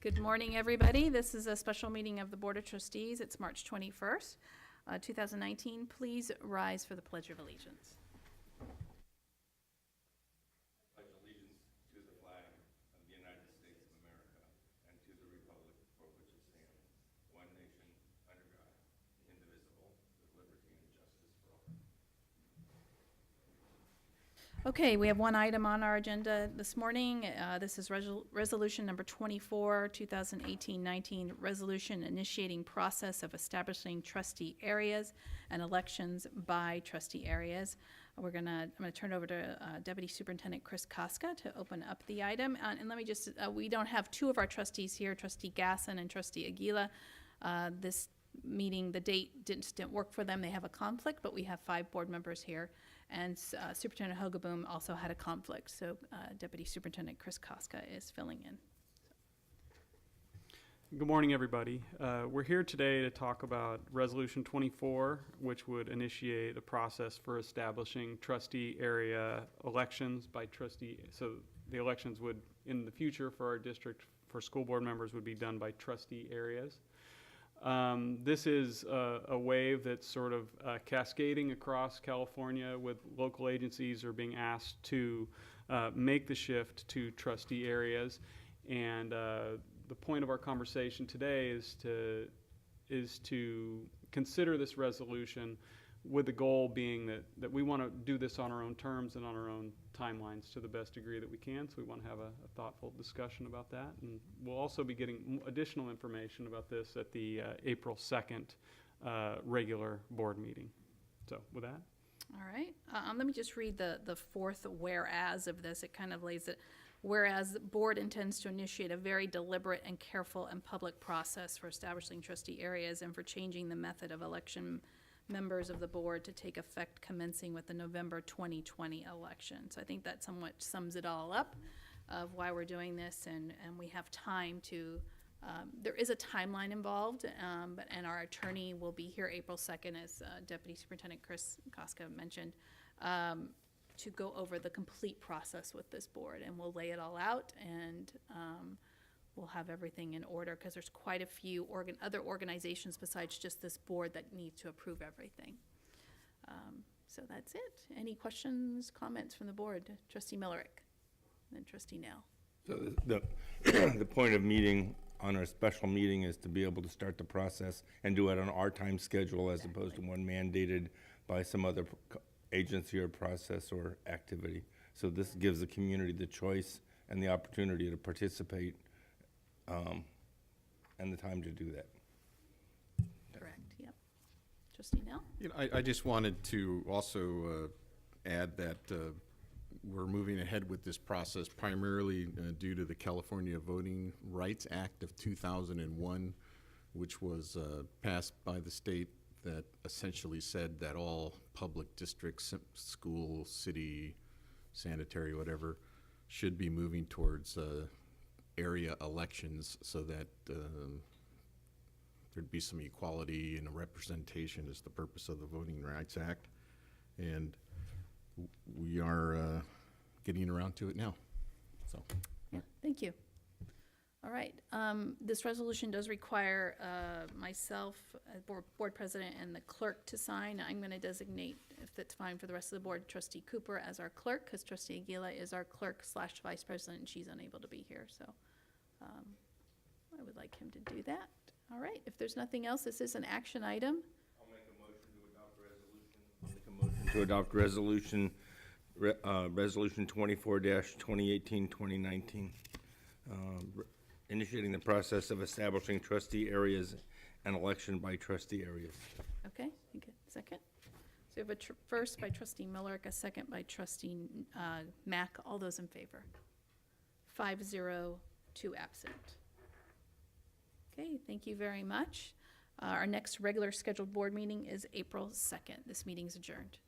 Good morning, everybody. This is a special meeting of the Board of Trustees. It's March 21st, 2019. Please rise for the Pledge of Allegiance. Pledge allegiance to the flag of the United States of America and to the republic for which it stands, one nation, under God, indivisible, with liberty and justice for all. Okay, we have one item on our agenda this morning. This is resolution number 24, 2018-19, resolution initiating process of establishing trustee areas and elections by trustee areas. I'm going to turn it over to Deputy Superintendent Chris Koska to open up the item. And let me just, we don't have two of our trustees here, Trustee Gasson and Trustee Aguila. This meeting, the date didn't work for them. They have a conflict, but we have 5 board members here. And Superintendent Hogeboom also had a conflict, so Deputy Superintendent Chris Koska is filling in. Good morning, everybody. We're here today to talk about Resolution 24, which would initiate a process for establishing trustee area elections by trustee. So the elections would, in the future for our district, for school board members, would be done by trustee areas. This is a wave that's sort of cascading across California, with local agencies are being asked to make the shift to trustee areas. And the point of our conversation today is to consider this resolution with the goal being that we want to do this on our own terms and on our own timelines to the best degree that we can. So we want to have a thoughtful discussion about that. And we'll also be getting additional information about this at the April 2nd regular board meeting. So with that. All right. Let me just read the fourth whereas of this. It kind of lays it. Whereas the board intends to initiate a very deliberate and careful and public process for establishing trustee areas and for changing the method of election members of the board to take effect commencing with the November 2020 election. So I think that somewhat sums it all up of why we're doing this, and we have time to, there is a timeline involved, and our attorney will be here April 2nd, as Deputy Superintendent Chris Koska mentioned, to go over the complete process with this board, and we'll lay it all out, and we'll have everything in order, because there's quite a few other organizations besides just this board that need to approve everything. So that's it. Any questions, comments from the board? Trustee Millerick, and then Trustee Nell. So the point of meeting on our special meeting is to be able to start the process and do it on our time schedule, as opposed to one mandated by some other agency or process or activity. So this gives the community the choice and the opportunity to participate and the time to do that. Correct, yep. Trustee Nell? You know, I just wanted to also add that we're moving ahead with this process primarily due to the California Voting Rights Act of 2001, which was passed by the state, that essentially said that all public districts, school, city, sanitary, whatever, should be moving towards area elections, so that there'd be some equality and representation is the purpose of the Voting Rights Act. And we are getting around to it now. So, Yeah, thank you. All right, this resolution does require myself, board president, and the clerk to sign. I'm going to designate, if that's fine for the rest of the board, Trustee Cooper as our clerk, because Trustee Aguila is our clerk / vice president, and she's unable to be here. So I would like him to do that. All right, if there's nothing else, this is an action item. I'll make a motion to adopt resolution. I'll make a motion to adopt resolution 24-2018-2019. Initiating the process of establishing trustee areas and election by trustee areas. Okay, you get a second? So we have a first by Trustee Millerick, a second by Trustee Mack. All those in favor? 5-0, 2 absent. Okay, thank you very much. Our next regular scheduled board meeting is April 2nd. This meeting is adjourned.